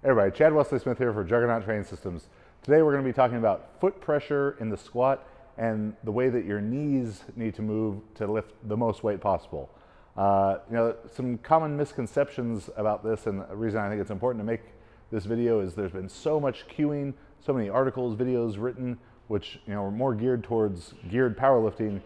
Hey everybody, Chad Wesley Smith here for Juggernaut Training Systems. Today we're going to be talking about foot pressure in the squat and the way that your knees need to move to lift the most weight possible. Some common misconceptions about this, and the reason I think it's important to make this video is there's been so much cueing, so many articles, videos written, which are more geared towards geared powerlifting,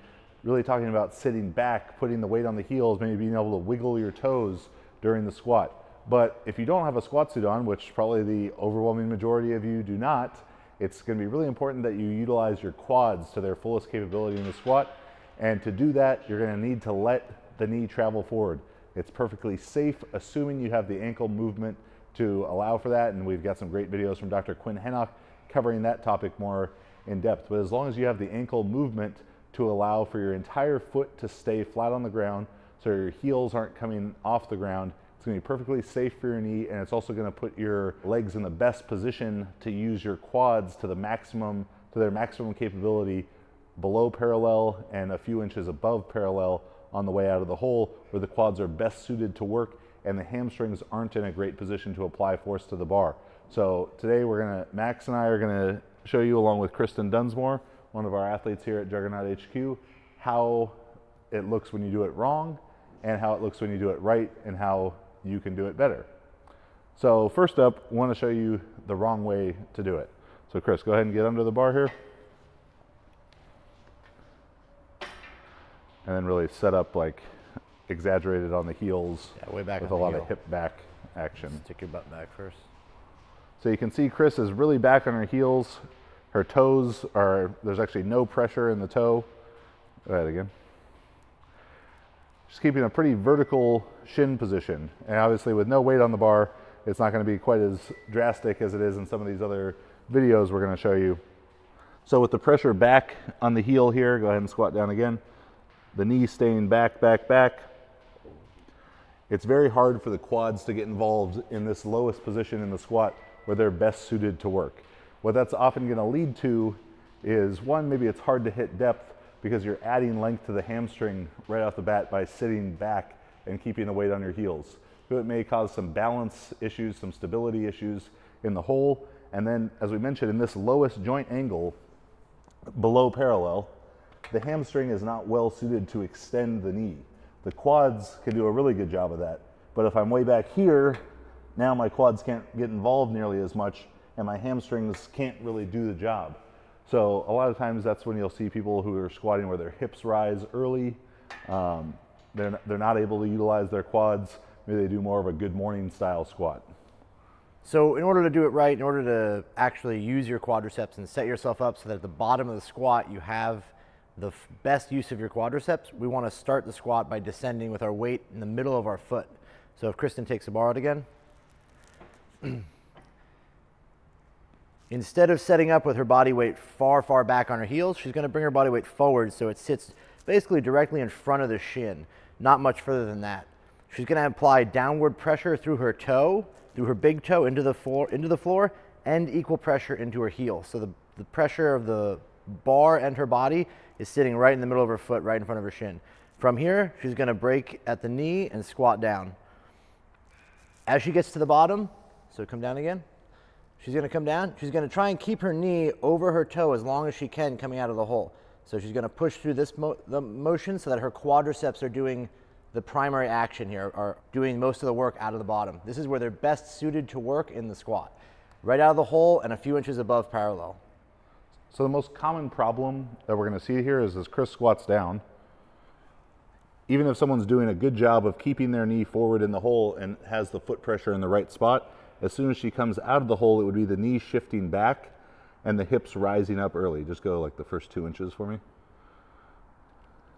really talking about sitting back, putting the weight on the heels, maybe being able to wiggle your toes during the squat. But if you don't have a squat suit on, which probably the overwhelming majority of you do not, it's going to be really important that you utilize your quads to their fullest capability in the squat. And to do that, you're going to need to let the knee travel forward. It's perfectly safe, assuming you have the ankle movement to allow for that. And we've got some great videos from Dr. Quinn Hennock covering that topic more in depth. But as long as you have the ankle movement to allow for your entire foot to stay flat on the ground, so your heels aren't coming off the ground, it's going to be perfectly safe for your knee, and it's also going to put your legs in the best position to use your quads to their maximum capability below parallel and a few inches above parallel on the way out of the hole, where the quads are best suited to work and the hamstrings aren't in a great position to apply force to the bar. So today Max and I are going to show you, along with Kristen Dunsmore, one of our athletes here at Juggernaut HQ, how it looks when you do it wrong and how it looks when you do it right and how you can do it better. So first up, I want to show you the wrong way to do it. So Chris, go ahead and get under the bar here. And then really set up like exaggerated on the heels, way back with on a lot the of hip back action. Stick your butt back first. So you can see Chris is really back on her heels. Her toes there's actually no pressure in the toe. Go ahead again. Just keeping a pretty vertical shin position. And obviously with no weight on the bar, it's not going to be quite as drastic as it is in some of these other videos we're going to show you. So with the pressure back on the heel here, go ahead and squat down again. The knee staying back, back, back. It's very hard for the quads to get involved in this lowest position in the squat where they're best suited to work. What that's often going to lead to is, one, maybe it's hard to hit depth because you're adding length to the hamstring right off the bat by sitting back and keeping the weight on your heels. So it may cause some balance issues, some stability issues in the hole. And then, as we mentioned, in this lowest joint angle below parallel, the hamstring is not well suited to extend the knee. The quads can do a really good job of that. But if I'm way back here, now my quads can't get involved nearly as much and my hamstrings can't really do the job. So a lot of times that's when you'll see people who are squatting where their hips rise early. They're not able to utilize their quads. Maybe they do more of a good morning style squat. So in order to do it right, in order to actually use your quadriceps and set yourself up so that at the bottom of the squat you have the best use of your quadriceps, we want to start the squat by descending with our weight in the middle of our foot. So if Kristen takes the bar out again. Instead of setting up with her body weight far, far back on her heels, she's going to bring her body weight forward so it sits basically directly in front of the shin, not much further than that. She's going to apply downward pressure through her toe, through her big toe into the floor, and equal pressure into her heel. So the pressure of the bar and her body is sitting right in the middle of her foot, right in front of her shin. From here, she's going to break at the knee and squat down. As she gets to the bottom, so come down again. She's going to come down. She's going to try and keep her knee over her toe as long as she can coming out of the hole. So she's going to push through this the motion so that her quadriceps are doing the primary action here, are doing most of the work out of the bottom. This is where they're best suited to work in the squat. Right out of the hole and a few inches above parallel. So the most common problem that we're going to see here is as Chris squats down, even if someone's doing a good job of keeping their knee forward in the hole and has the foot pressure in the right spot, as soon as she comes out of the hole, it would be the knee shifting back and the hips rising up early. Just go like the first 2 inches for me.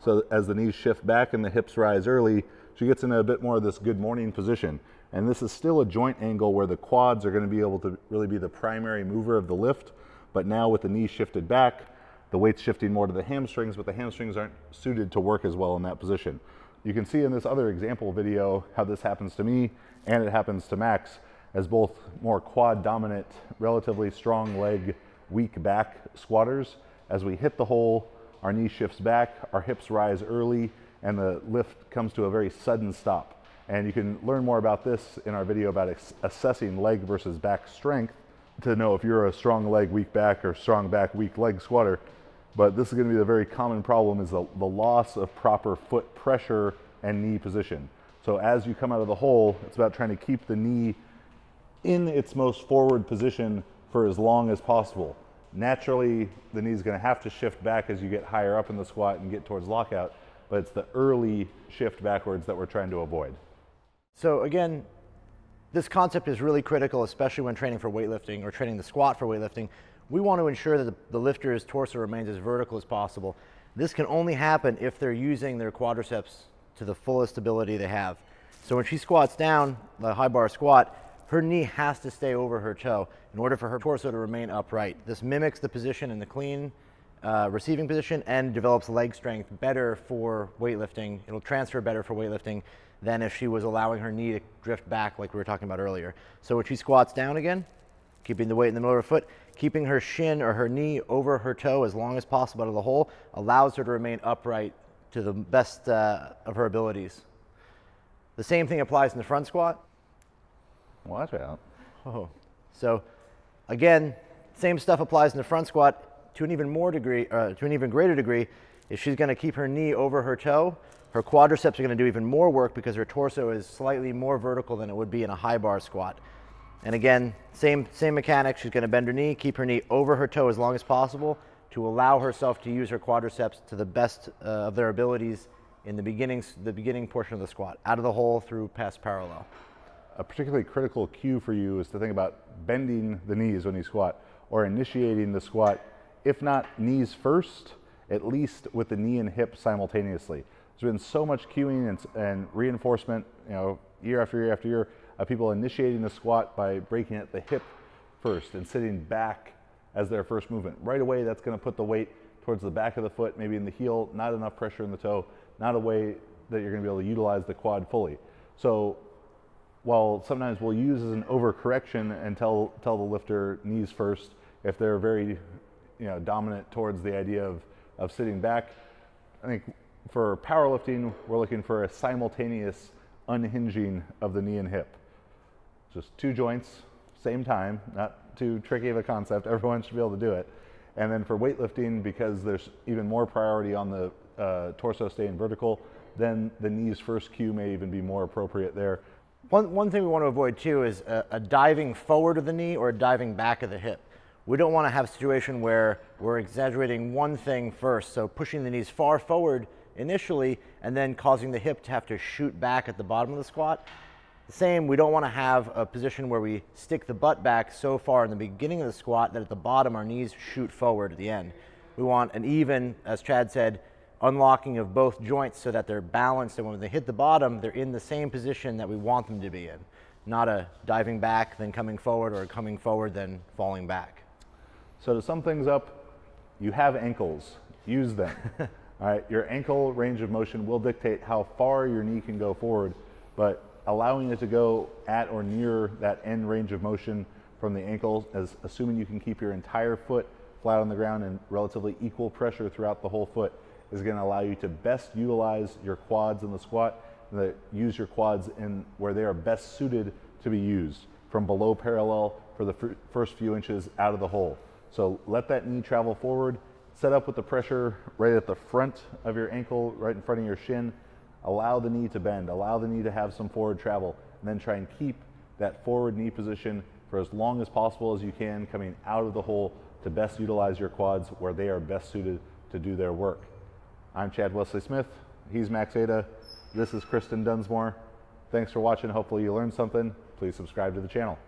So as the knees shift back and the hips rise early, she gets into a bit more of this good morning position. And this is still a joint angle where the quads are going to be able to really be the primary mover of the lift. But now with the knees shifted back, the weight's shifting more to the hamstrings, but the hamstrings aren't suited to work as well in that position. You can see in this other example video how this happens to me and it happens to Max, as both more quad dominant, relatively strong leg, weak back squatters. As we hit the hole, our knee shifts back, our hips rise early, and the lift comes to a very sudden stop. And you can learn more about this in our video about assessing leg versus back strength to know if you're a strong leg, weak back, or strong back, weak leg squatter. But this is going to be the very common problem, is the loss of proper foot pressure and knee position. So as you come out of the hole, it's about trying to keep the knee in its most forward position for as long as possible. Naturally, the knee is going to have to shift back as you get higher up in the squat and get towards lockout, but it's the early shift backwards that we're trying to avoid. So again, this concept is really critical, especially when training for weightlifting or training the squat for weightlifting. We want to ensure that the lifter's torso remains as vertical as possible. This can only happen if they're using their quadriceps to the fullest ability they have. So when she squats down, the high bar squat, her knee has to stay over her toe in order for her torso to remain upright. This mimics the position in the clean receiving position and develops leg strength better for weightlifting. It'll transfer better for weightlifting than if she was allowing her knee to drift back like we were talking about earlier. So when she squats down again, keeping the weight in the middle of her foot, keeping her shin or her knee over her toe as long as possible out of the hole allows her to remain upright to the best of her abilities. The same thing applies in the front squat. Watch out. Oh. So again, same stuff applies in the front squat to an even greater degree. Is she's going to keep her knee over her toe. Her quadriceps are going to do even more work because her torso is slightly more vertical than it would be in a high bar squat. And again, same mechanics. She's going to bend her knee, keep her knee over her toe as long as possible to allow herself to use her quadriceps to the best of their abilities in the beginning portion of the squat, out of the hole through past parallel. A particularly critical cue for you is to think about bending the knees when you squat, or initiating the squat, if not knees first, at least with the knee and hip simultaneously. There's been so much cueing and reinforcement, year after year after year, of people initiating the squat by breaking at the hip first and sitting back as their first movement. Right away, that's going to put the weight towards the back of the foot, maybe in the heel, not enough pressure in the toe, not a way that you're going to be able to utilize the quad fully. So while sometimes we'll use as an overcorrection and tell the lifter knees first if they're very dominant towards the idea of sitting back, I think for powerlifting, we're looking for a simultaneous unhinging of the knee and hip. Just two joints, same time, not too tricky of a concept. Everyone should be able to do it. And then for weightlifting, because there's even more priority on the torso staying vertical, then the knees first cue may even be more appropriate there. One thing we want to avoid too is a diving forward of the knee or a diving back of the hip. We don't want to have a situation where we're exaggerating one thing first, so pushing the knees far forward initially and then causing the hip to have to shoot back at the bottom of the squat. The same, we don't want to have a position where we stick the butt back so far in the beginning of the squat that at the bottom our knees shoot forward at the end. We want an even, as Chad said, unlocking of both joints so that they're balanced, and when they hit the bottom, they're in the same position that we want them to be in. Not a diving back, then coming forward, or coming forward, then falling back. So to sum things up, you have ankles, use them. All right, your ankle range of motion will dictate how far your knee can go forward, but allowing it to go at or near that end range of motion from the ankle, as assuming you can keep your entire foot flat on the ground and relatively equal pressure throughout the whole foot, is going to allow you to best utilize your quads in the squat, and use your quads in where they are best suited to be used, from below parallel for the first few inches out of the hole. So let that knee travel forward, set up with the pressure right at the front of your ankle, right in front of your shin. Allow the knee to bend, allow the knee to have some forward travel, and then try and keep that forward knee position for as long as possible as you can, coming out of the hole to best utilize your quads where they are best suited to do their work. I'm Chad Wesley Smith, he's Max Ada, this is Kristen Dunsmore. Thanks for watching, hopefully you learned something. Please subscribe to the channel.